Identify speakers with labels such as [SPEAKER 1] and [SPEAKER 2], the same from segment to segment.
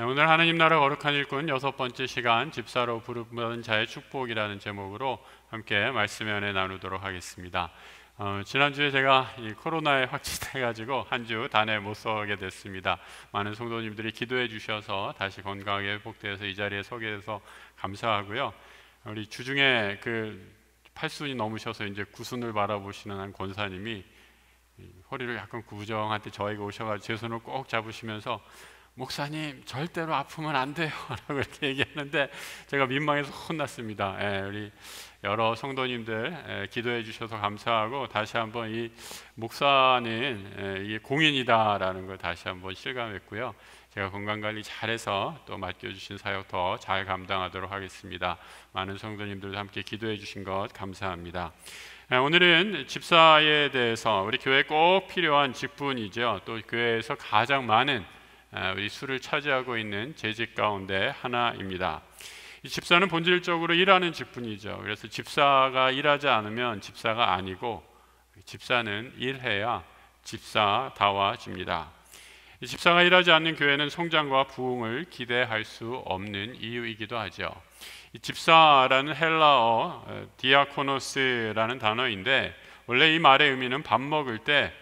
[SPEAKER 1] 오늘 하나님 나라 거룩한 일꾼 6번째 시간 집사로 부름받은 자의 축복이라는 제목으로 함께 말씀의 은혜 나누도록 하겠습니다. 지난주에 제가 이 코로나에 확진해가지고 한 주 단에 못 서게 됐습니다. 많은 성도님들이 기도해 주셔서 다시 건강하게 회복되어서 이 자리에 서게 돼서 감사하고요. 우리 주중에 그 8순이 넘으셔서 이제 9순을 바라보시는 한 권사님이 허리를 약간 구부정한테 저에게 오셔가지고 제 손을 꼭 잡으시면서 목사님 절대로 아프면 안 돼요 라고 이렇게 얘기하는데 제가 민망해서 혼났습니다. 우리 여러 성도님들 기도해 주셔서 감사하고 다시 한번 이 목사는 이게 공인이다 라는 걸 다시 한번 실감했고요. 제가 건강관리 잘해서 또 맡겨주신 사역 더 잘 감당하도록 하겠습니다. 많은 성도님들도 함께 기도해 주신 것 감사합니다. 오늘은 집사에 대해서 우리 교회에 꼭 필요한 직분이죠. 또 교회에서 가장 많은 우리 수를 차지하고 있는 재직 가운데 하나입니다. 이 집사는 본질적으로 일하는 직분이죠. 그래서 집사가 일하지 않으면 집사가 아니고 집사는 일해야 집사다워집니다. 이 집사가 일하지 않는 교회는 성장과 부흥을 기대할 수 없는 이유이기도 하죠. 이 집사라는 헬라어 디아코노스라는 단어인데 원래 이 말의 의미는 밥 먹을 때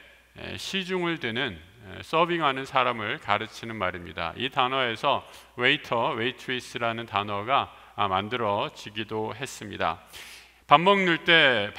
[SPEAKER 1] 시중을 드는 서빙하는 사람을 가르치는 말입니다. 이 단어에서 웨이터, 웨이트리스라는 단어가 만들어지기도 했습니다. 밥 먹을 때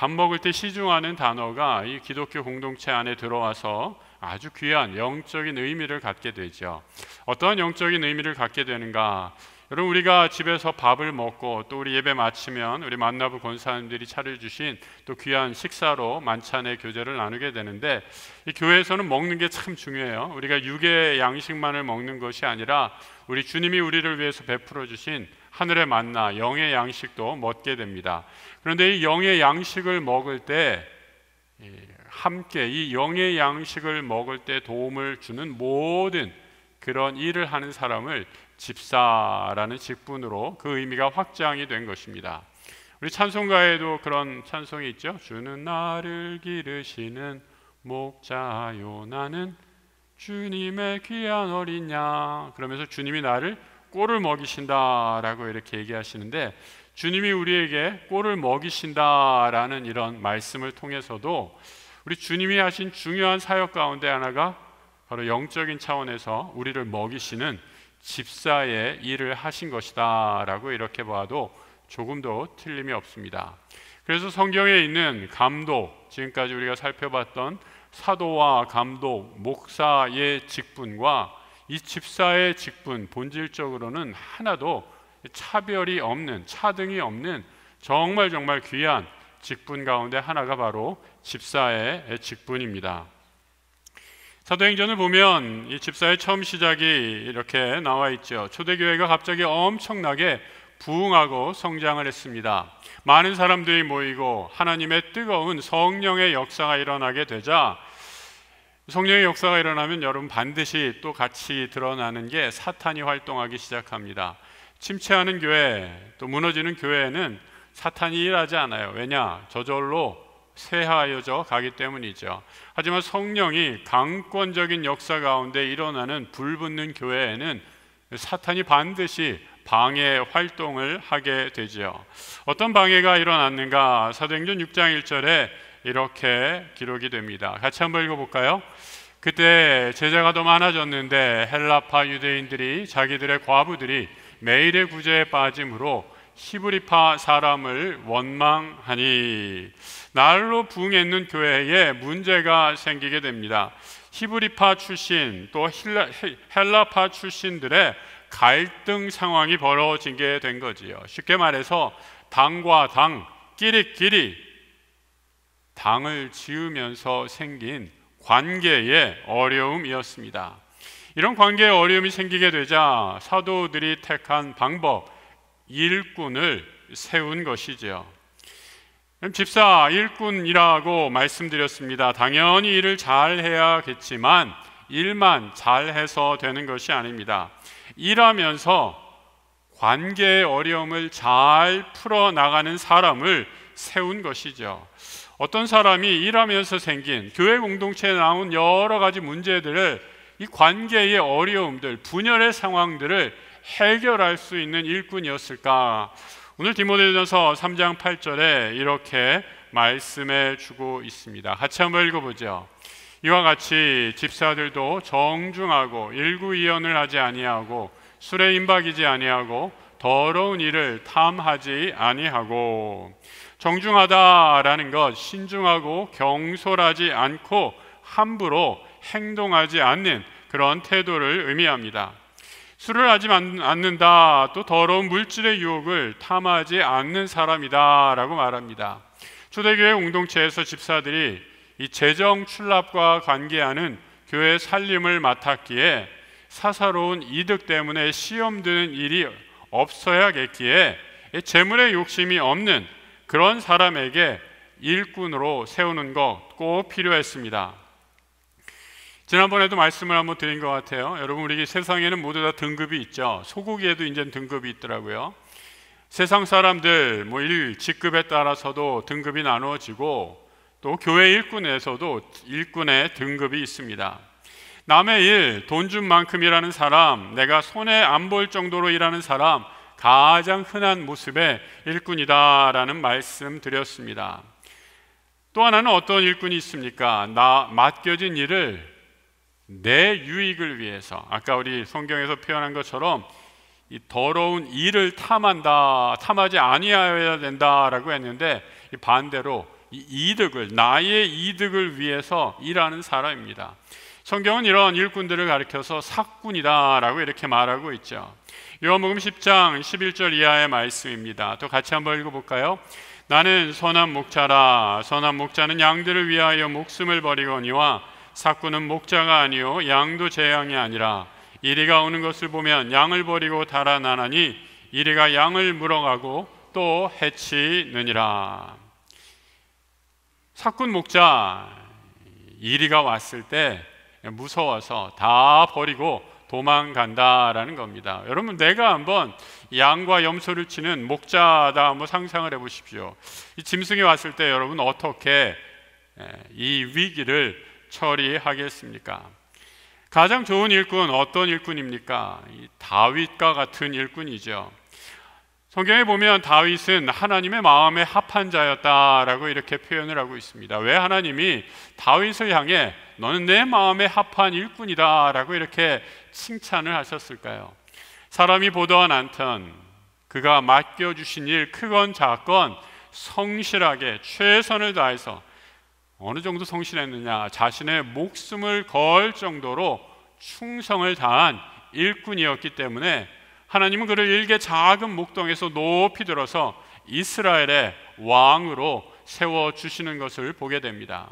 [SPEAKER 1] 시중하는 단어가 이 기독교 공동체 안에 들어와서 아주 귀한 영적인 의미를 갖게 되죠. 어떠한 영적인 의미를 갖게 되는가? 여러분, 우리가 집에서 밥을 먹고 또 우리 예배 마치면 우리 만나부 권사님들이 차려주신 또 귀한 식사로 만찬의 교제를 나누게 되는데 이 교회에서는 먹는 게 참 중요해요. 우리가 육의 양식만을 먹는 것이 아니라 우리 주님이 우리를 위해서 베풀어 주신 하늘의 만나 영의 양식도 먹게 됩니다. 그런데 이 영의 양식을 먹을 때 함께 이 영의 양식을 먹을 때 도움을 주는 모든 그런 일을 하는 사람을 집사라는 직분으로 그 의미가 확장이 된 것입니다. 우리 찬송가에도 그런 찬송이 있죠. 주는 나를 기르시는 목자요 나는 주님의 귀한 어린 양. 그러면서 주님이 나를 꼴을 먹이신다라고 이렇게 얘기하시는데 주님이 우리에게 꼴을 먹이신다라는 이런 말씀을 통해서도 우리 주님이 하신 중요한 사역 가운데 하나가 바로 영적인 차원에서 우리를 먹이시는 집사의 일을 하신 것이다 라고 이렇게 봐도 조금도 틀림이 없습니다. 그래서 성경에 있는 감독, 지금까지 우리가 살펴봤던 사도와 감독, 목사의 직분과 이 집사의 직분, 본질적으로는 하나도 차별이 없는, 차등이 없는 정말 귀한 직분 가운데 하나가 바로 집사의 직분입니다. 사도행전을 보면 이 집사의 처음 시작이 이렇게 나와 있죠. 초대교회가 갑자기 엄청나게 부흥하고 성장을 했습니다. 많은 사람들이 모이고 하나님의 뜨거운 성령의 역사가 일어나게 되자, 성령의 역사가 일어나면 여러분 반드시 또 같이 드러나는 게 사탄이 활동하기 시작합니다. 침체하는 교회, 또 무너지는 교회에는 사탄이 일하지 않아요. 왜냐? 저절로 쇠하여져 가기 때문이죠. 하지만 성령이 강권적인 역사 가운데 일어나는 불붙는 교회에는 사탄이 반드시 방해 활동을 하게 되죠. 어떤 방해가 일어났는가? 사도행전 6장 1절에 이렇게 기록이 됩니다. 같이 한번 읽어볼까요? 그때 제자가 더 많아졌는데 헬라파 유대인들이 자기들의 과부들이 매일의 구제에 빠짐으로 히브리파 사람을 원망하니, 날로 부흥했는 교회에 문제가 생기게 됩니다. 히브리파 출신 또 헬라파 출신들의 갈등 상황이 벌어지게 된 거지요. 쉽게 말해서 당과 당, 끼리끼리 당을 지으면서 생긴 관계의 어려움이었습니다. 이런 관계의 어려움이 생기게 되자 사도들이 택한 방법, 일꾼을 세운 것이죠. 집사, 일꾼이라고 말씀드렸습니다. 당연히 일을 잘 해야겠지만 일만 잘해서 되는 것이 아닙니다. 일하면서 관계의 어려움을 잘 풀어나가는 사람을 세운 것이죠. 어떤 사람이 일하면서 생긴 교회 공동체에 나온 여러 가지 문제들을 이 관계의 어려움들, 분열의 상황들을 해결할 수 있는 일꾼이었을까? 오늘 디모데전서 3장 8절에 이렇게 말씀해 주고 있습니다. 같이 한번 읽어보죠. 이와 같이 집사들도 정중하고 일구이연을 하지 아니하고 술에 임박이지 아니하고 더러운 일을 탐하지 아니하고. 정중하다라는 것, 신중하고 경솔하지 않고 함부로 행동하지 않는 그런 태도를 의미합니다. 술을 하지 않는다, 또 더러운 물질의 유혹을 탐하지 않는 사람이다 라고 말합니다. 초대교회 공동체에서 집사들이 이 재정 출납과 관계하는 교회 살림을 맡았기에 사사로운 이득 때문에 시험 드는 일이 없어야겠기에 재물에 욕심이 없는 그런 사람에게 일꾼으로 세우는 것 꼭 필요했습니다. 지난번에도 말씀을 한번 드린 것 같아요. 여러분, 우리 세상에는 모두 다 등급이 있죠. 소고기에도 이제 등급이 있더라고요. 세상 사람들 일 직급에 따라서도 등급이 나누어지고, 또 교회 일꾼에서도 일꾼의 등급이 있습니다. 남의 일, 돈 준 만큼이라는 사람, 내가 손해 안 볼 정도로 일하는 사람, 가장 흔한 모습의 일꾼이다라는 말씀 드렸습니다. 또 하나는 어떤 일꾼이 있습니까? 맡겨진 일을 내 유익을 위해서, 아까 우리 성경에서 표현한 것처럼 이 더러운 일을 탐하지 아니하여야 된다라고 했는데, 반대로 이 이득을, 나의 이득을 위해서 일하는 사람입니다. 성경은 이런 일꾼들을 가리켜서 삭군이다라고 이렇게 말하고 있죠. 요한복음 10장 11절 이하의 말씀입니다. 또 같이 한번 읽어볼까요? 나는 선한 목자라. 선한 목자는 양들을 위하여 목숨을 버리거니와 삭군은 목자가 아니요 양도 제 양이 아니라 이리가 오는 것을 보면 양을 버리고 달아나나니 이리가 양을 물어가고 또 해치느니라. 삭군 목자, 이리가 왔을 때 무서워서 다 버리고 도망간다라는 겁니다. 여러분, 내가 한번 양과 염소를 치는 목자다 한번 상상을 해보십시오. 이 짐승이 왔을 때 여러분 어떻게 이 위기를 처리하겠습니까? 가장 좋은 일꾼, 어떤 일꾼입니까? 다윗과 같은 일꾼이죠. 성경에 보면 다윗은 하나님의 마음에 합한 자였다라고 이렇게 표현을 하고 있습니다. 왜 하나님이 다윗을 향해 너는 내 마음에 합한 일꾼이다라고 이렇게 칭찬을 하셨을까요? 사람이 보던 않던 그가 맡겨주신 일, 크건 작건 성실하게 최선을 다해서, 어느 정도 성실했느냐, 자신의 목숨을 걸 정도로 충성을 다한 일꾼이었기 때문에 하나님은 그를 일개 작은 목동에서 높이 들어서 이스라엘의 왕으로 세워주시는 것을 보게 됩니다.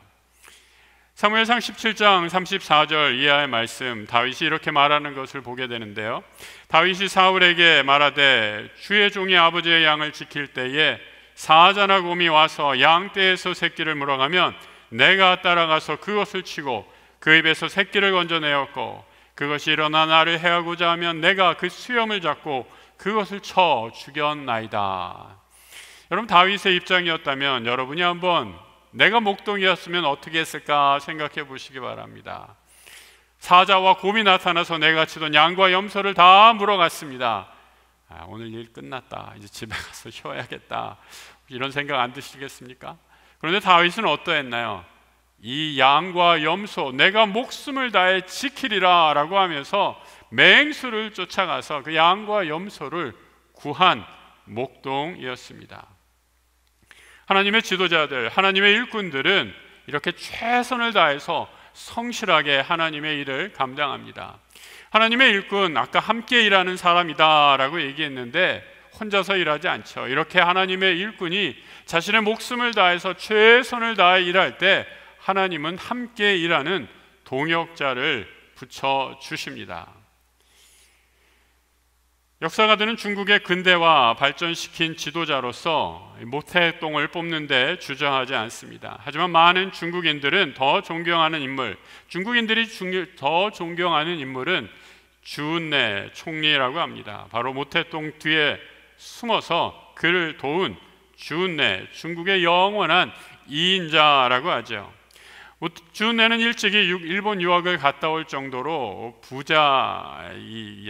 [SPEAKER 1] 사무엘상 17장 34절 이하의 말씀, 다윗이 이렇게 말하는 것을 보게 되는데요. 다윗이 사울에게 말하되 주의 종이 아버지의 양을 지킬 때에 사자나 곰이 와서 양떼에서 새끼를 물어가면 내가 따라가서 그것을 치고 그 입에서 새끼를 건져내었고, 그것이 일어나 나를 해하고자 하면 내가 그 수염을 잡고 그것을 쳐 죽였나이다. 여러분, 다윗의 입장이었다면 여러분이 한번 내가 목동이었으면 어떻게 했을까 생각해 보시기 바랍니다. 사자와 곰이 나타나서 내가 치던 양과 염소를 다 물어갔습니다. 오늘 일 끝났다, 이제 집에 가서 쉬어야겠다, 이런 생각 안 드시겠습니까? 그런데 다윗은 어떠했나요? 이 양과 염소 내가 목숨을 다해 지키리라 라고 하면서 맹수를 쫓아가서 그 양과 염소를 구한 목동이었습니다. 하나님의 지도자들, 하나님의 일꾼들은 이렇게 최선을 다해서 성실하게 하나님의 일을 감당합니다. 하나님의 일꾼, 아까 함께 일하는 사람이다 라고 얘기했는데 혼자서 일하지 않죠. 이렇게 하나님의 일꾼이 자신의 목숨을 다해서 최선을 다해 일할 때 하나님은 함께 일하는 동역자를 붙여주십니다. 역사가들은 중국의 근대화 발전시킨 지도자로서 모태똥을 뽑는 데 주저하지 않습니다. 하지만 많은 중국인들은 더 존경하는 인물, 중국인들이 더 존경하는 인물은 주은내 총리라고 합니다. 바로 모태똥 뒤에 숨어서 그를 도운 주은내, 중국의 영원한 이인자라고 하죠. 주은내는 일찍이 일본 유학을 갔다 올 정도로 부자,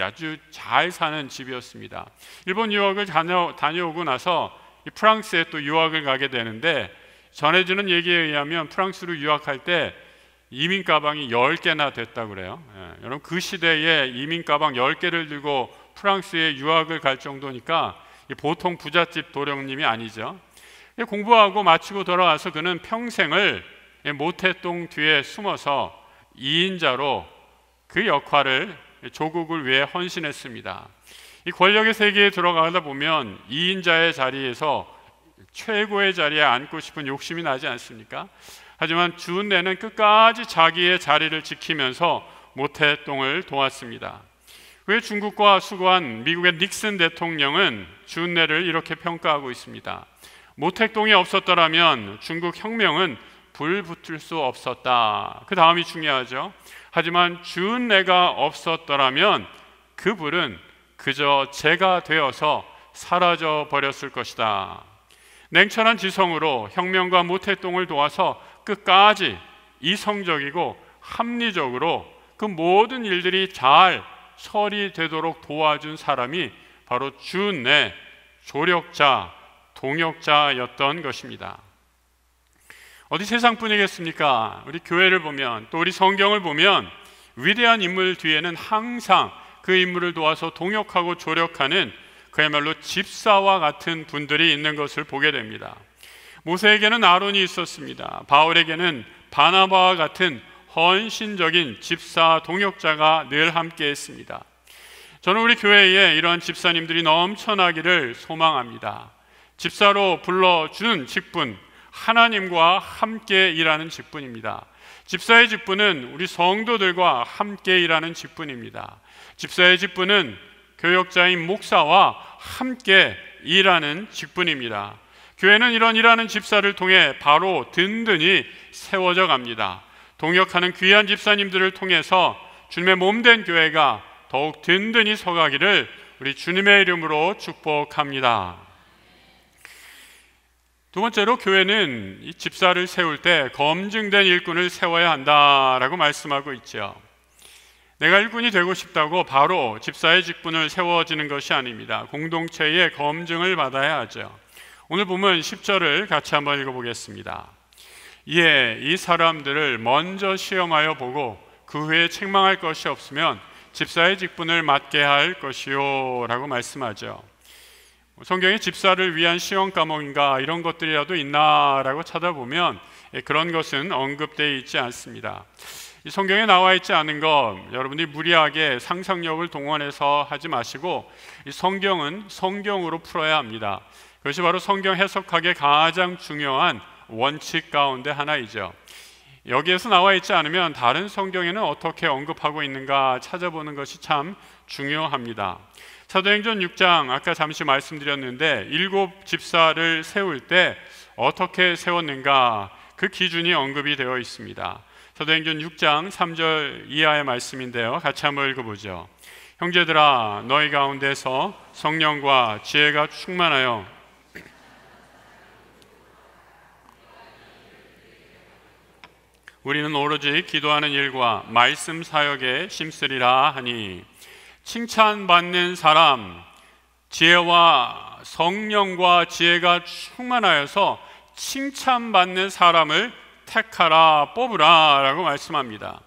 [SPEAKER 1] 아주 잘 사는 집이었습니다. 일본 유학을 다녀오고 나서 프랑스에 또 유학을 가게 되는데, 전해지는 얘기에 의하면 프랑스로 유학할 때 이민 가방이 10개나 됐다고 그래요. 여러분, 그 시대에 이민 가방 10개를 들고 프랑스에 유학을 갈 정도니까 보통 부잣집 도령님이 아니죠. 공부하고 마치고 돌아와서 그는 평생을 모태동 뒤에 숨어서 2인자로 그 역할을 조국을 위해 헌신했습니다. 이 권력의 세계에 들어가다 보면 2인자의 자리에서 최고의 자리에 앉고 싶은 욕심이 나지 않습니까? 하지만 주은내는 끝까지 자기의 자리를 지키면서 모태동을 도왔습니다. 왜 중국과 수고한 미국의 닉슨 대통령은 주은내를 이렇게 평가하고 있습니다. 모택동이 없었더라면 중국 혁명은 불 붙을 수 없었다. 그 다음이 중요하죠. 하지만 주은내가 없었더라면 그 불은 그저 재가 되어서 사라져 버렸을 것이다. 냉철한 지성으로 혁명과 모택동을 도와서 끝까지 이성적이고 합리적으로 그 모든 일들이 잘 처리되도록 도와준 사람이 바로 주은내, 조력자, 동역자였던 것입니다. 어디 세상뿐이겠습니까? 우리 교회를 보면, 또 우리 성경을 보면 위대한 인물 뒤에는 항상 그 인물을 도와서 동역하고 조력하는 그야말로 집사와 같은 분들이 있는 것을 보게 됩니다. 모세에게는 아론이 있었습니다. 바울에게는 바나바와 같은 헌신적인 집사, 동역자가 늘 함께 했습니다. 저는 우리 교회에 이러한 집사님들이 넘쳐나기를 소망합니다. 집사로 불러주는 직분, 하나님과 함께 일하는 직분입니다. 집사의 직분은 우리 성도들과 함께 일하는 직분입니다. 집사의 직분은 교역자인 목사와 함께 일하는 직분입니다. 교회는 이런 일하는 집사를 통해 바로 든든히 세워져 갑니다. 동역하는 귀한 집사님들을 통해서 주님의 몸된 교회가 더욱 든든히 서가기를 우리 주님의 이름으로 축복합니다. 두 번째로, 교회는 이 집사를 세울 때 검증된 일꾼을 세워야 한다라고 말씀하고 있죠. 내가 일꾼이 되고 싶다고 바로 집사의 직분을 세워지는 것이 아닙니다. 공동체의 검증을 받아야 하죠. 오늘 보면 10절을 같이 한번 읽어보겠습니다. 이에 이 사람들을 먼저 시험하여 보고 그 후에 책망할 것이 없으면 집사의 직분을 맡게 할 것이요 라고 말씀하죠. 성경에 집사를 위한 시험 과목인가 이런 것들이라도 있나라고 찾아보면 그런 것은 언급되어 있지 않습니다. 이 성경에 나와 있지 않은 것, 여러분들이 무리하게 상상력을 동원해서 하지 마시고 이 성경은 성경으로 풀어야 합니다. 그것이 바로 성경 해석학의 가장 중요한 원칙 가운데 하나이죠. 여기에서 나와 있지 않으면 다른 성경에는 어떻게 언급하고 있는가 찾아보는 것이 참 중요합니다. 사도행전 6장, 아까 잠시 말씀드렸는데 7 집사를 세울 때 어떻게 세웠는가, 그 기준이 언급이 되어 있습니다. 사도행전 6장 3절 이하의 말씀인데요, 같이 한번 읽어보죠. 형제들아, 너희 가운데서 성령과 지혜가 충만하여 우리는 오로지 기도하는 일과 말씀 사역에 심쓰리라 하니, 칭찬받는 사람, 지혜와 성령과 지혜가 충만하여서 칭찬받는 사람을 택하라, 뽑으라 라고 말씀합니다.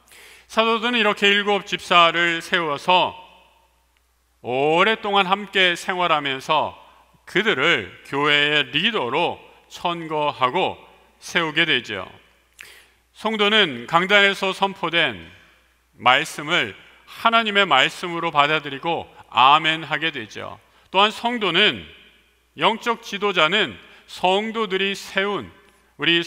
[SPEAKER 1] 사도들은 이렇게 7 집사를 세워서 오랫동안 함께 생활하면서 그들을 교회의 리더로 선거하고 세우게 되죠. 성도는 강단에서 선포된 말씀을 하나님의 말씀으로 받아들이고 아멘하게 되죠. 또한 성도는, 영적 지도자는 성도들이 세운 우리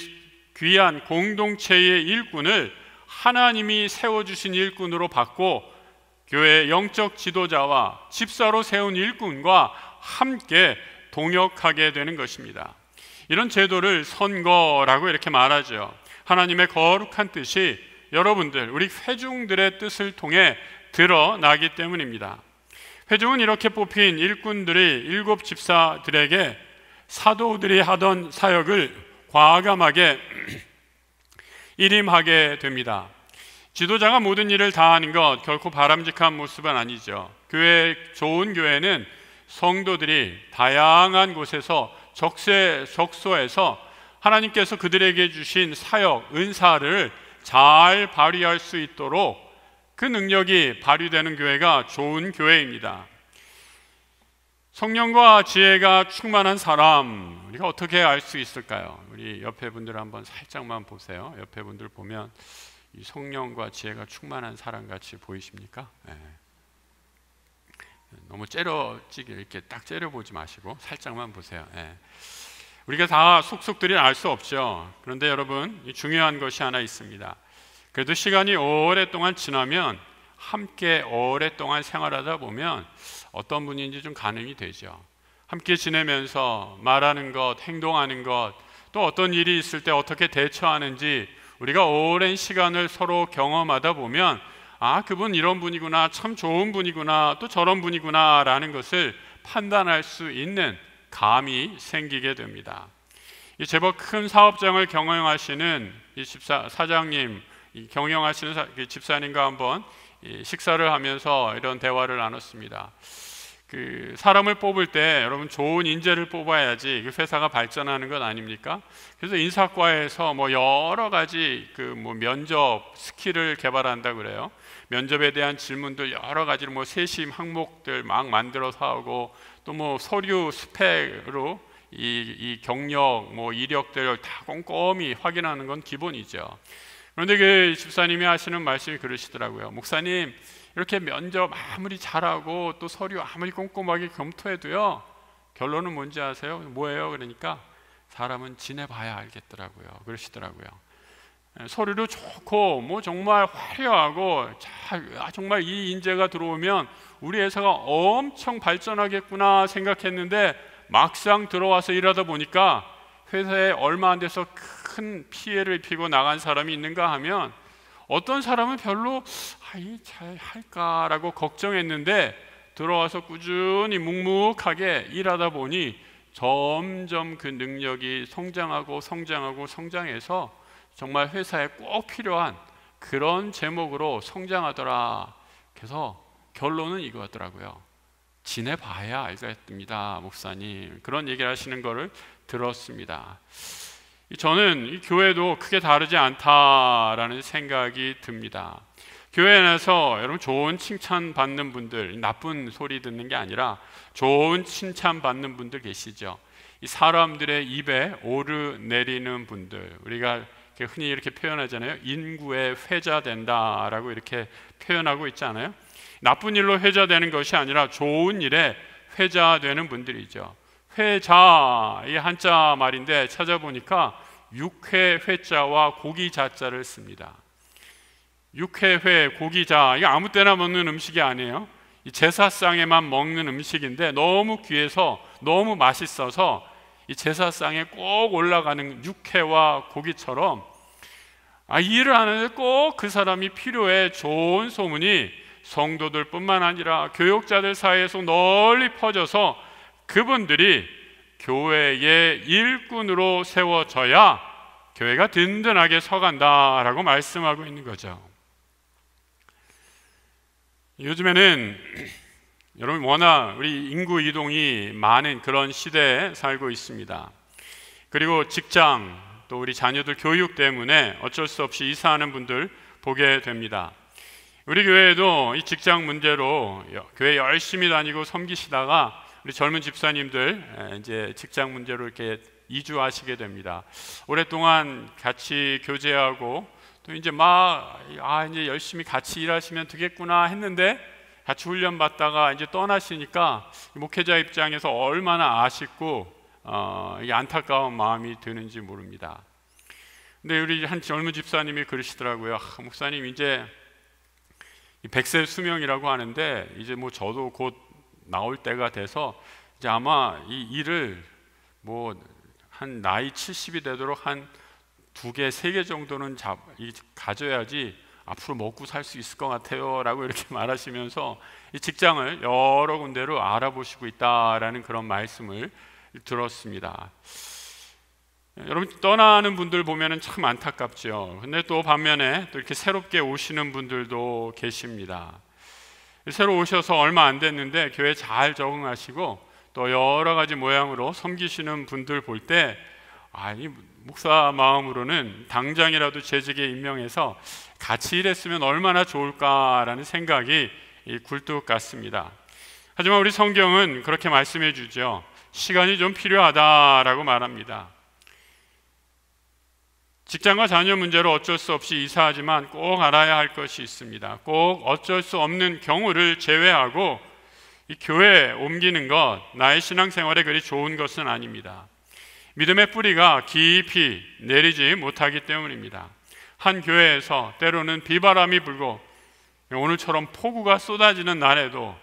[SPEAKER 1] 귀한 공동체의 일꾼을 하나님이 세워주신 일꾼으로 받고 교회의 영적 지도자와 집사로 세운 일꾼과 함께 동역하게 되는 것입니다. 이런 제도를 선거라고 이렇게 말하죠. 하나님의 거룩한 뜻이 여러분들, 우리 회중들의 뜻을 통해 드러나기 때문입니다. 회중은 이렇게 뽑힌 일꾼들이 7 집사들에게 사도들이 하던 사역을 과감하게 일임하게 됩니다. 지도자가 모든 일을 다 하는 것 결코 바람직한 모습은 아니죠. 좋은 교회는 성도들이 다양한 곳에서 적소에서 하나님께서 그들에게 주신 사역, 은사를 잘 발휘할 수 있도록 그 능력이 발휘되는 교회가 좋은 교회입니다. 성령과 지혜가 충만한 사람, 우리가 어떻게 알 수 있을까요? 우리 옆에 분들 한번 살짝만 보세요. 옆에 분들 보면 이 성령과 지혜가 충만한 사람 같이 보이십니까? 네. 너무 째려찌게 이렇게 딱 째려보지 마시고 살짝만 보세요. 네. 우리가 다 속속들이 알 수 없죠. 그런데 여러분, 중요한 것이 하나 있습니다. 그래도 시간이 오랫동안 지나면, 함께 오랫동안 생활하다 보면 어떤 분인지 좀 가늠이 되죠. 함께 지내면서 말하는 것, 행동하는 것, 또 어떤 일이 있을 때 어떻게 대처하는지 우리가 오랜 시간을 서로 경험하다 보면 그분 이런 분이구나, 참 좋은 분이구나, 또 저런 분이구나 라는 것을 판단할 수 있는 감이 생기게 됩니다. 이 제법 큰 사업장을 경영하시는 이 사장님, 경영하시는 집사님과 한번 식사를 하면서 이런 대화를 나눴습니다. 그 사람을 뽑을 때 여러분 좋은 인재를 뽑아야지 회사가 발전하는 것 아닙니까? 그래서 인사과에서 뭐 여러 가지 면접 스킬을 개발한다 그래요. 면접에 대한 질문들 여러 가지로 뭐 세심 항목들 막 만들어서 하고, 또 뭐 서류 스펙으로 이 경력 뭐 이력들을 다 꼼꼼히 확인하는 건 기본이죠. 그런데 그 집사님이 하시는 말씀이 그러시더라고요. 목사님, 이렇게 면접 아무리 잘하고 또 서류 아무리 꼼꼼하게 검토해도요, 결론은 뭔지 아세요? 뭐예요? 그러니까 사람은 지내봐야 알겠더라고요. 그러시더라고요. 서류도 좋고 뭐 정말 화려하고 정말 이 인재가 들어오면 우리 회사가 엄청 발전하겠구나 생각했는데, 막상 들어와서 일하다 보니까 회사에 얼마 안 돼서 큰 피해를 입히고 나간 사람이 있는가 하면, 어떤 사람은 별로 잘 할까라고 걱정했는데 들어와서 꾸준히 묵묵하게 일하다 보니 점점 그 능력이 성장해서 정말 회사에 꼭 필요한 그런 제목으로 성장하더라. 그래서 결론은 이거더라고요. 지내봐야 알겠습니다, 목사님. 그런 얘기를 하시는 거를 들었습니다. 저는 이 교회도 크게 다르지 않다라는 생각이 듭니다. 교회 안에서 여러분 좋은 칭찬 받는 분들, 나쁜 소리 듣는 게 아니라 좋은 칭찬 받는 분들 계시죠. 이 사람들의 입에 오르내리는 분들, 우리가 흔히 이렇게 표현하잖아요. 인구의 회자된다라고 이렇게 표현하고 있잖아요. 나쁜 일로 회자되는 것이 아니라 좋은 일에 회자되는 분들이죠. 회자, 이 한자 말인데 찾아보니까 육회 회자와 고기 자자를 씁니다. 육회회 고기자, 이게 아무 때나 먹는 음식이 아니에요. 이 제사상에만 먹는 음식인데 너무 귀해서 너무 맛있어서 이 제사상에 꼭 올라가는 육회와 고기처럼 이 일을 하는데 꼭 그 사람이 필요해. 좋은 소문이 성도들 뿐만 아니라 교육자들 사이에서 널리 퍼져서 그분들이 교회의 일꾼으로 세워져야 교회가 든든하게 서간다라고 말씀하고 있는 거죠. 요즘에는 여러분 워낙 우리 인구 이동이 많은 그런 시대에 살고 있습니다. 그리고 직장, 또 우리 자녀들 교육 때문에 어쩔 수 없이 이사하는 분들 보게 됩니다. 우리 교회에도 이 직장 문제로 교회 열심히 다니고 섬기시다가 우리 젊은 집사님들 이제 직장 문제로 이렇게 이주하시게 됩니다. 오랫동안 같이 교제하고 또 이제 이제 열심히 같이 일하시면 되겠구나 했는데 같이 훈련 받다가 이제 떠나시니까 목회자 입장에서 얼마나 아쉽고 안타까운 마음이 드는지 모릅니다. 근데 우리 한 젊은 집사님이 그러시더라고요. 목사님, 이제 100세 수명이라고 하는데 이제 뭐 저도 곧 나올 때가 돼서 이제 아마 이 일을 한 나이 70이 되도록 한 2개, 3개 정도는 가져야지 앞으로 먹고 살 수 있을 것 같아요 라고 이렇게 말하시면서 이 직장을 여러 군데로 알아보시고 있다라는 그런 말씀을 들었습니다. 여러분 떠나는 분들 보면은 참 안타깝죠. 근데 또 반면에 또 이렇게 새롭게 오시는 분들도 계십니다. 새로 오셔서 얼마 안 됐는데 교회 잘 적응하시고 또 여러 가지 모양으로 섬기시는 분들 볼 때 이 목사 마음으로는 당장이라도 재직에 임명해서 같이 일했으면 얼마나 좋을까라는 생각이 굴뚝 같습니다. 하지만 우리 성경은 그렇게 말씀해 주죠. 시간이 좀 필요하다라고 말합니다. 직장과 자녀 문제로 어쩔 수 없이 이사하지만 꼭 알아야 할 것이 있습니다. 꼭 어쩔 수 없는 경우를 제외하고 이 교회에 옮기는 것, 나의 신앙생활에 그리 좋은 것은 아닙니다. 믿음의 뿌리가 깊이 내리지 못하기 때문입니다. 한 교회에서 때로는 비바람이 불고 오늘처럼 폭우가 쏟아지는 날에도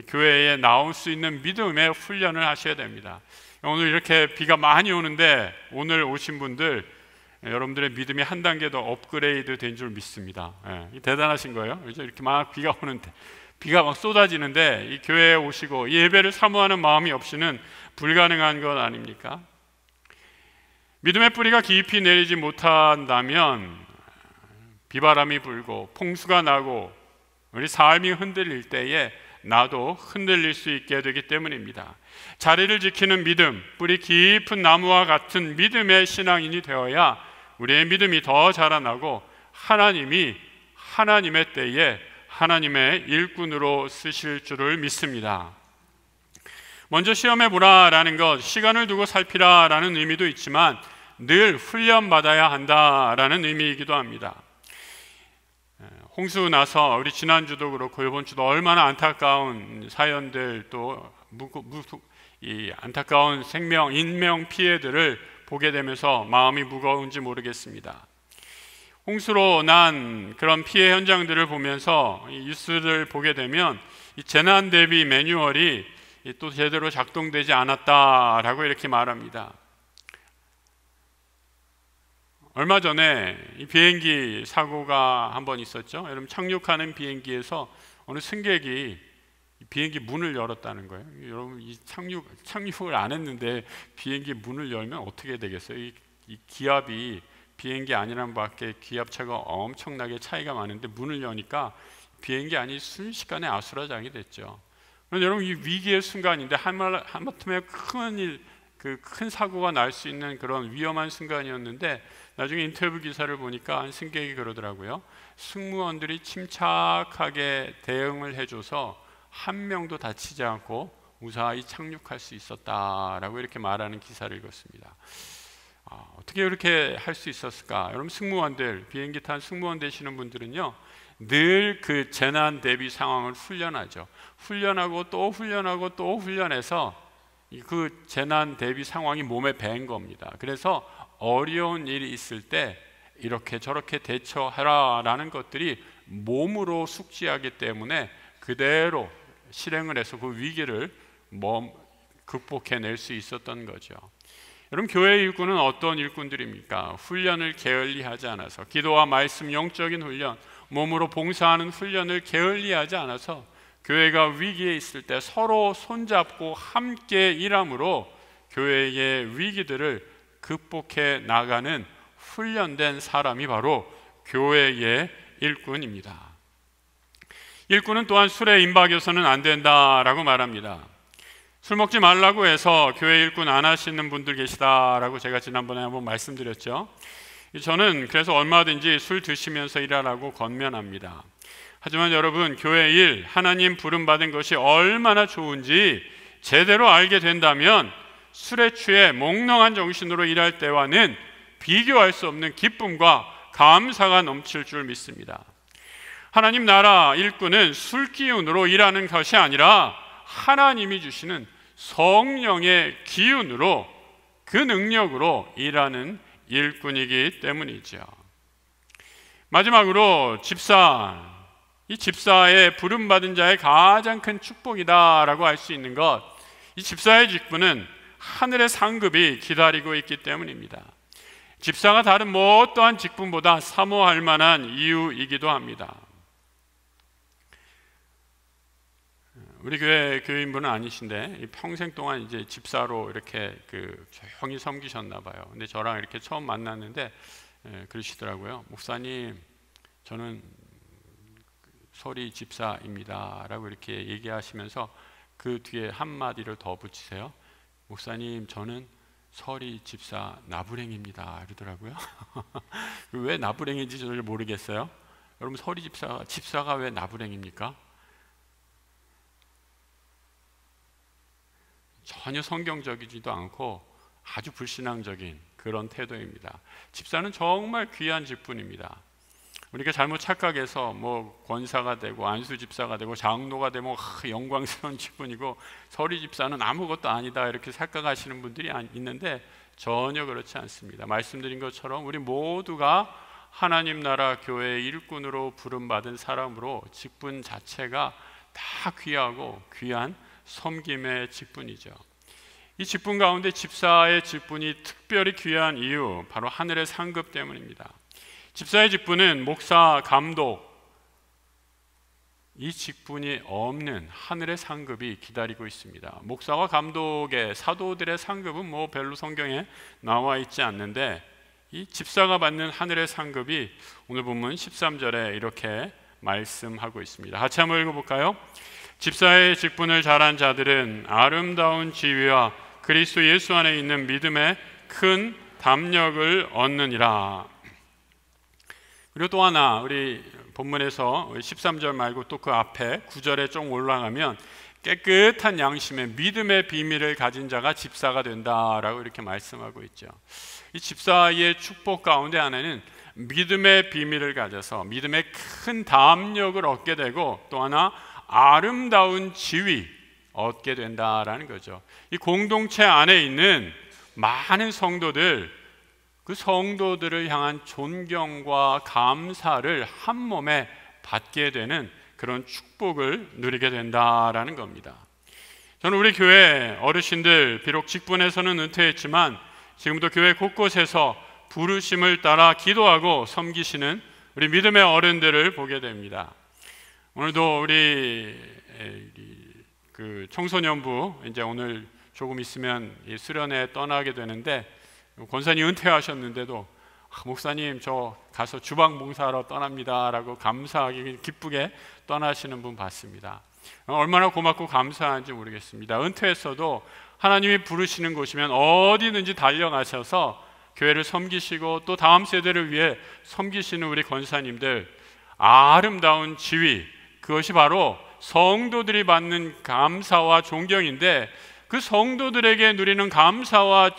[SPEAKER 1] 교회에 나올 수 있는 믿음의 훈련을 하셔야 됩니다. 오늘 이렇게 비가 많이 오는데 오늘 오신 분들 여러분들의 믿음이 한 단계 더 업그레이드 된 줄 믿습니다. 대단하신 거예요. 그렇죠? 이렇게 막 비가 오는데 비가 막 쏟아지는데 이 교회에 오시고 이 예배를 사모하는 마음이 없이는 불가능한 것 아닙니까? 믿음의 뿌리가 깊이 내리지 못한다면 비바람이 불고 풍수가 나고 우리 삶이 흔들릴 때에 나도 흔들릴 수 있게 되기 때문입니다. 자리를 지키는 믿음, 뿌리 깊은 나무와 같은 믿음의 신앙인이 되어야 우리의 믿음이 더 자라나고 하나님이 하나님의 때에 하나님의 일꾼으로 쓰실 줄을 믿습니다. 먼저 시험해보라라는 것, 시간을 두고 살피라라는 의미도 있지만 늘 훈련받아야 한다라는 의미이기도 합니다. 홍수 나서 우리 지난주도 그렇고 이번 주도 얼마나 안타까운 사연들 또 이 안타까운 생명, 인명 피해들을 보게 되면서 마음이 무거운지 모르겠습니다. 홍수로 난 그런 피해 현장들을 보면서 이 뉴스를 보게 되면 이 재난 대비 매뉴얼이 또 제대로 작동되지 않았다라고 이렇게 말합니다. 얼마 전에 이 비행기 사고가 한 번 있었죠. 여러분 착륙하는 비행기에서 어느 승객이 비행기 문을 열었다는 거예요. 여러분 이 착륙을 안 했는데 비행기 문을 열면 어떻게 되겠어요? 이 기압이 비행기 안이랑 밖에 기압차가 엄청나게 차이가 많은데 문을 여니까 비행기 안이 순식간에 아수라장이 됐죠. 여러분 이 위기의 순간인데 하마터면 큰 사고가 날 수 있는 그런 위험한 순간이었는데 나중에 인터뷰 기사를 보니까 한 승객이 그러더라고요. 승무원들이 침착하게 대응을 해줘서 한 명도 다치지 않고 무사히 착륙할 수 있었다라고 이렇게 말하는 기사를 읽었습니다. 어떻게 이렇게 할 수 있었을까? 여러분 승무원들, 비행기 탄 승무원 되시는 분들은요 늘 그 재난 대비 상황을 훈련하죠. 훈련하고 또 훈련하고 또 훈련해서 그 재난 대비 상황이 몸에 밴 겁니다. 그래서 어려운 일이 있을 때 이렇게 저렇게 대처하라라는 것들이 몸으로 숙지하기 때문에 그대로 실행을 해서 그 위기를 극복해낼 수 있었던 거죠. 여러분 교회의 일꾼은 어떤 일꾼들입니까? 훈련을 게을리하지 않아서 기도와 말씀, 영적인 훈련, 몸으로 봉사하는 훈련을 게을리하지 않아서 교회가 위기에 있을 때 서로 손잡고 함께 일함으로 교회의 위기들을 극복해 나가는 훈련된 사람이 바로 교회의 일꾼입니다. 일꾼은 또한 술에 임박여서는 안 된다라고 말합니다. 술 먹지 말라고 해서 교회 일꾼 안 하시는 분들 계시다라고 제가 지난번에 한번 말씀드렸죠. 저는 그래서 얼마든지 술 드시면서 일하라고 권면합니다. 하지만 여러분 교회 일, 하나님 부름받은 것이 얼마나 좋은지 제대로 알게 된다면 술에 취해 몽롱한 정신으로 일할 때와는 비교할 수 없는 기쁨과 감사가 넘칠 줄 믿습니다. 하나님 나라 일꾼은 술 기운으로 일하는 것이 아니라 하나님이 주시는 성령의 기운으로 그 능력으로 일하는 일꾼이기 때문이죠. 마지막으로 집사, 이 집사의 부름받은 자의 가장 큰 축복이다라고 할 수 있는 것, 이 집사의 직분은 하늘의 상급이 기다리고 있기 때문입니다. 집사가 다른 뭐 어떠한 직분보다 사모할 만한 이유이기도 합니다. 우리 교회 교인분은 아니신데 평생 동안 이제 집사로 이렇게 조용히 섬기셨나 봐요. 근데 저랑 이렇게 처음 만났는데 그러시더라고요. 목사님, 저는 서리 집사입니다라고 이렇게 얘기하시면서 그 뒤에 한 마디를 더 붙이세요. 목사님, 저는 서리 집사 나부랭입니다 이러더라고요. 왜 나부랭인지 저를 모르겠어요. 여러분, 서리 집사가 왜 나부랭입니까? 전혀 성경적이지도 않고 아주 불신앙적인 그런 태도입니다. 집사는 정말 귀한 직분입니다. 우리가 잘못 착각해서 뭐 권사가 되고 안수 집사가 되고 장로가 되면 영광스러운 직분이고 서리 집사는 아무것도 아니다 이렇게 착각하시는 분들이 있는데 전혀 그렇지 않습니다. 말씀드린 것처럼 우리 모두가 하나님 나라 교회의 일꾼으로 부름받은 사람으로 직분 자체가 다 귀하고 귀한 섬김의 직분이죠. 이 직분 가운데 집사의 직분이 특별히 귀한 이유, 바로 하늘의 상급 때문입니다. 집사의 직분은 목사, 감독, 이 직분이 없는 하늘의 상급이 기다리고 있습니다. 목사와 감독의 사도들의 상급은 뭐 별로 성경에 나와 있지 않는데 이 집사가 받는 하늘의 상급이 오늘 본문 13절에 이렇게 말씀하고 있습니다. 같이 한번 읽어볼까요? 집사의 직분을 잘한 자들은 아름다운 지위와 그리스도 예수 안에 있는 믿음의 큰 담력을 얻느니라. 그리고 또 하나, 우리 본문에서 13절 말고 또 그 앞에 9절에 좀 올라가면 깨끗한 양심의 믿음의 비밀을 가진 자가 집사가 된다라고 이렇게 말씀하고 있죠. 이 집사의 축복 가운데 하나는 믿음의 비밀을 가져서 믿음의 큰 담력을 얻게 되고 또 하나 아름다운 지위 얻게 된다라는 거죠. 이 공동체 안에 있는 많은 성도들, 그 성도들을 향한 존경과 감사를 한 몸에 받게 되는 그런 축복을 누리게 된다라는 겁니다. 저는 우리 교회 어르신들, 비록 직분에서는 은퇴했지만 지금도 교회 곳곳에서 부르심을 따라 기도하고 섬기시는 우리 믿음의 어른들을 보게 됩니다. 오늘도 우리 그 청소년부 이제 오늘 조금 있으면 수련회 떠나게 되는데 권사님 은퇴하셨는데도 목사님 저 가서 주방 봉사하러 떠납니다 라고 감사하게 기쁘게 떠나시는 분 봤습니다. 얼마나 고맙고 감사한지 모르겠습니다. 은퇴했어도 하나님이 부르시는 곳이면 어디든지 달려가셔서 교회를 섬기시고 또 다음 세대를 위해 섬기시는 우리 권사님들, 아름다운 지위, 그것이 바로 성도들이 받는 감사와 존경인데 그 성도들에게 누리는 감사와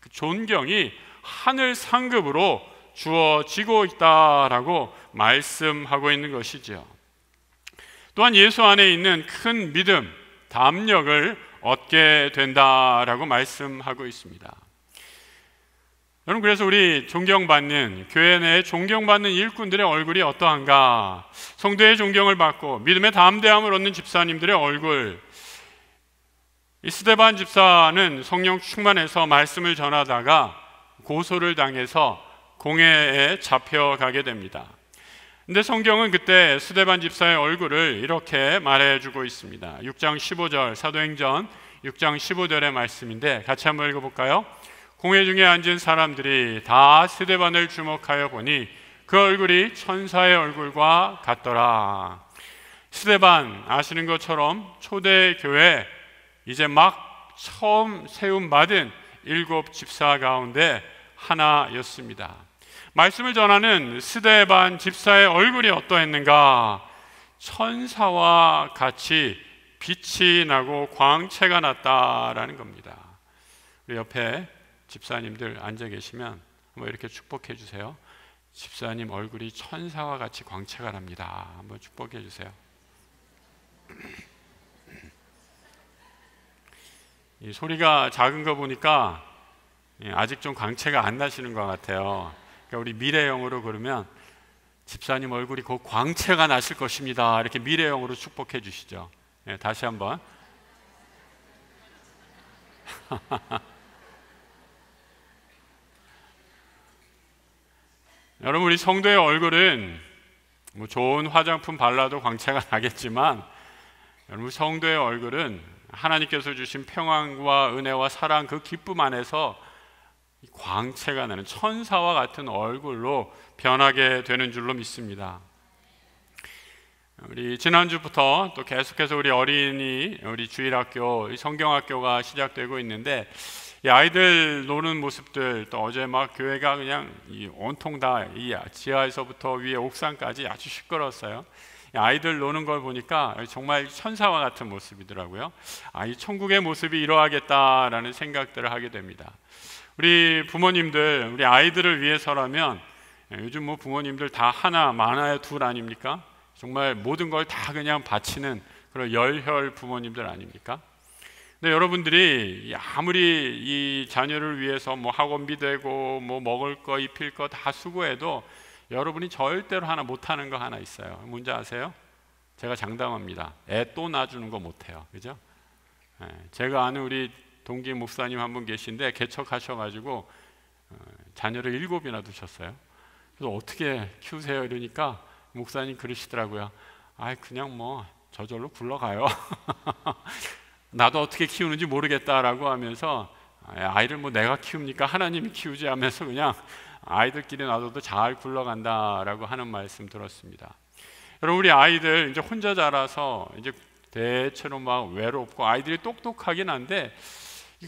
[SPEAKER 1] 존경이 하늘 상급으로 주어지고 있다라고 말씀하고 있는 것이죠. 또한 예수 안에 있는 큰 믿음, 담력을 얻게 된다라고 말씀하고 있습니다. 여러분, 그래서 우리 존경받는 교회 내에 존경받는 일꾼들의 얼굴이 어떠한가? 성도의 존경을 받고 믿음의 담대함을 얻는 집사님들의 얼굴. 이 스데반 집사는 성령 충만해서 말씀을 전하다가 고소를 당해서 공회에 잡혀가게 됩니다. 근데 성경은 그때 스데반 집사의 얼굴을 이렇게 말해주고 있습니다. 6장 15절, 사도행전 6장 15절의 말씀인데 같이 한번 읽어볼까요? 공회 중에 앉은 사람들이 다 스데반을 주목하여 보니 그 얼굴이 천사의 얼굴과 같더라. 스데반 아시는 것처럼 초대교회 이제 막 처음 세움받은 7 집사 가운데 하나였습니다. 말씀을 전하는 스데반 집사의 얼굴이 어떠했는가? 천사와 같이 빛이 나고 광채가 났다라는 겁니다. 우리 옆에 집사님들 앉아 계시면 한번 이렇게 축복해 주세요. 집사님 얼굴이 천사와 같이 광채가 납니다. 한번 축복해 주세요. 이 소리가 작은 거 보니까 아직 좀 광채가 안 나시는 것 같아요. 그러니까 우리 미래형으로 그러면 집사님 얼굴이 곧 광채가 나실 것입니다. 이렇게 미래형으로 축복해 주시죠. 다시 한번. 여러분, 우리 성도의 얼굴은 뭐 좋은 화장품 발라도 광채가 나겠지만 여러분, 성도의 얼굴은 하나님께서 주신 평안과 은혜와 사랑, 그 기쁨 안에서 광채가 나는 천사와 같은 얼굴로 변하게 되는 줄로 믿습니다. 우리 지난주부터 또 계속해서 우리 주일학교, 성경학교가 시작되고 있는데, 이 아이들 노는 모습들, 또 어제 막 교회가 그냥 온통 다 이 지하에서부터 위에 옥상까지 아주 시끄러웠어요. 이 아이들 노는 걸 보니까 정말 천사와 같은 모습이더라고요. 이 천국의 모습이 이러하겠다라는 생각들을 하게 됩니다. 우리 부모님들, 우리 아이들을 위해서라면, 요즘 뭐 부모님들 다 하나, 많아야 둘 아닙니까? 정말 모든 걸 다 그냥 바치는 그런 열혈 부모님들 아닙니까? 근데 여러분들이 아무리 이 자녀를 위해서 뭐 학원비 되고 뭐 먹을 거 입힐 거 다 수고해도 여러분이 절대로 하나 못하는 거 하나 있어요. 뭔지 아세요? 제가 장담합니다. 애 또 낳아주는 거 못해요. 그죠? 제가 아는 우리 동기 목사님 한 분 계신데 개척하셔가지고 자녀를 7이나 두셨어요. 그래서 어떻게 키우세요? 이러니까 목사님 그러시더라고요. 그냥 뭐 저절로 굴러가요. 나도 어떻게 키우는지 모르겠다라고 하면서, 아이를 뭐 내가 키웁니까? 하나님이 키우지 하면서 그냥 아이들끼리 놔둬도 잘 굴러간다라고 하는 말씀 들었습니다. 여러분, 우리 아이들 이제 혼자 자라서 이제 대체로 막 외롭고, 아이들이 똑똑하긴 한데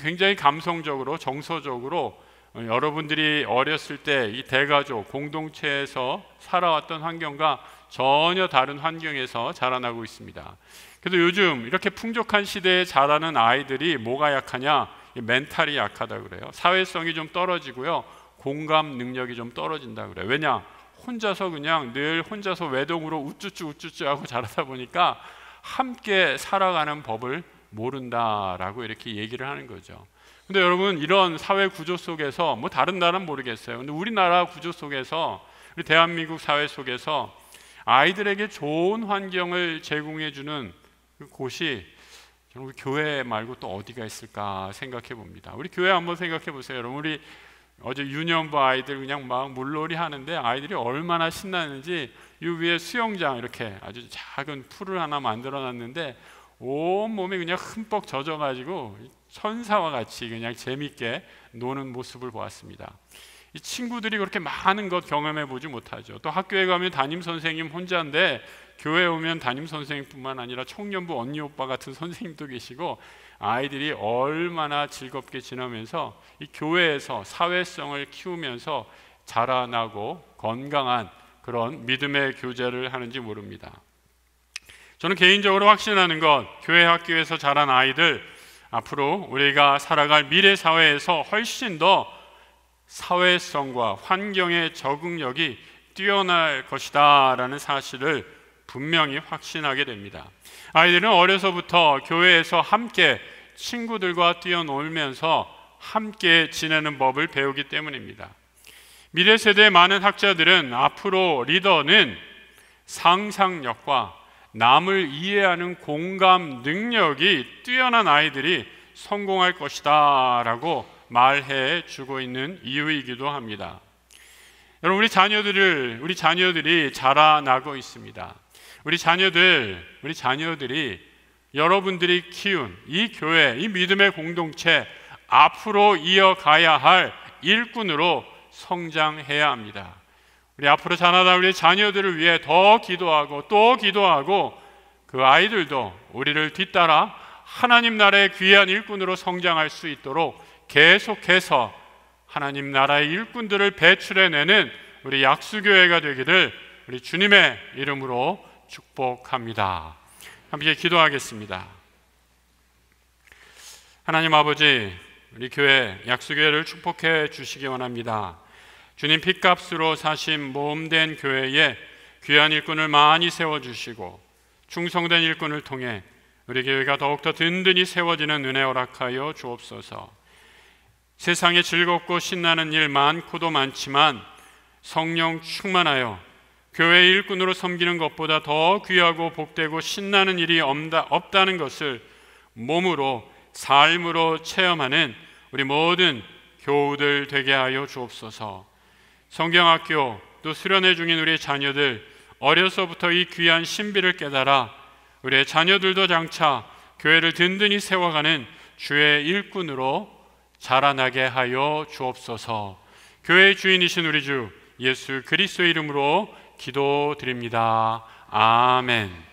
[SPEAKER 1] 굉장히 감성적으로, 정서적으로 여러분들이 어렸을 때 이 대가족 공동체에서 살아왔던 환경과 전혀 다른 환경에서 자라나고 있습니다. 그래서 요즘 이렇게 풍족한 시대에 자라는 아이들이 뭐가 약하냐? 멘탈이 약하다 그래요. 사회성이 좀 떨어지고요, 공감 능력이 좀 떨어진다 그래요. 왜냐? 혼자서 그냥 늘 혼자서 외동으로 우쭈쭈 하고 자라다 보니까 함께 살아가는 법을 모른다라고 이렇게 얘기를 하는 거죠. 근데 여러분, 이런 사회 구조 속에서, 뭐 다른 나라는 모르겠어요. 근데 우리나라 구조 속에서, 우리 대한민국 사회 속에서 아이들에게 좋은 환경을 제공해 주는 그 곳이 우리 교회 말고 또 어디가 있을까 생각해 봅니다. 우리 교회 한번 생각해 보세요. 여러분, 우리 어제 유년부 아이들 그냥 막 물놀이 하는데 아이들이 얼마나 신나는지, 이 위에 수영장 이렇게 아주 작은 풀을 하나 만들어 놨는데 온 몸이 그냥 흠뻑 젖어가지고 천사와 같이 그냥 재밌게 노는 모습을 보았습니다. 이 친구들이 그렇게 많은 것 경험해 보지 못하죠. 또 학교에 가면 담임 선생님 혼자인데, 교회에 오면 담임 선생님뿐만 아니라 청년부 언니 오빠 같은 선생님도 계시고, 아이들이 얼마나 즐겁게 지나면서 이 교회에서 사회성을 키우면서 자라나고 건강한 그런 믿음의 교제를 하는지 모릅니다. 저는 개인적으로 확신하는 것, 교회 학교에서 자란 아이들, 앞으로 우리가 살아갈 미래 사회에서 훨씬 더 사회성과 환경의 적응력이 뛰어날 것이다 라는 사실을 분명히 확신하게 됩니다. 아이들은 어려서부터 교회에서 함께 친구들과 뛰어놀면서 함께 지내는 법을 배우기 때문입니다. 미래 세대의 많은 학자들은 앞으로 리더는 상상력과 남을 이해하는 공감 능력이 뛰어난 아이들이 성공할 것이다 라고 말해 주고 있는 이유이기도 합니다. 여러분, 우리 자녀들이 자라나고 있습니다. 우리 자녀들이 여러분들이 키운 이 교회, 이 믿음의 공동체, 앞으로 이어가야 할 일꾼으로 성장해야 합니다. 우리 앞으로 자라날 우리 자녀들을 위해 더 기도하고 또 기도하고, 그 아이들도 우리를 뒤따라 하나님 나라의 귀한 일꾼으로 성장할 수 있도록 계속해서 하나님 나라의 일꾼들을 배출해내는 우리 약수교회가 되기를 우리 주님의 이름으로 축복합니다. 함께 기도하겠습니다. 하나님 아버지, 우리 교회 약수교회를 축복해 주시기 원합니다. 주님 핏값으로 사신 모험된 교회에 귀한 일꾼을 많이 세워주시고, 충성된 일꾼을 통해 우리 교회가 더욱더 든든히 세워지는 은혜 허락하여 주옵소서. 세상에 즐겁고 신나는 일 많고도 많지만 성령 충만하여 교회 일꾼으로 섬기는 것보다 더 귀하고 복되고 신나는 일이 없다는 것을 몸으로, 삶으로 체험하는 우리 모든 교우들 되게 하여 주옵소서. 성경학교 또 수련회 중인 우리 자녀들, 어려서부터 이 귀한 신비를 깨달아 우리의 자녀들도 장차 교회를 든든히 세워가는 주의 일꾼으로 자라나게 하여 주옵소서. 교회의 주인이신 우리 주 예수 그리스도의 이름으로 기도드립니다. 아멘.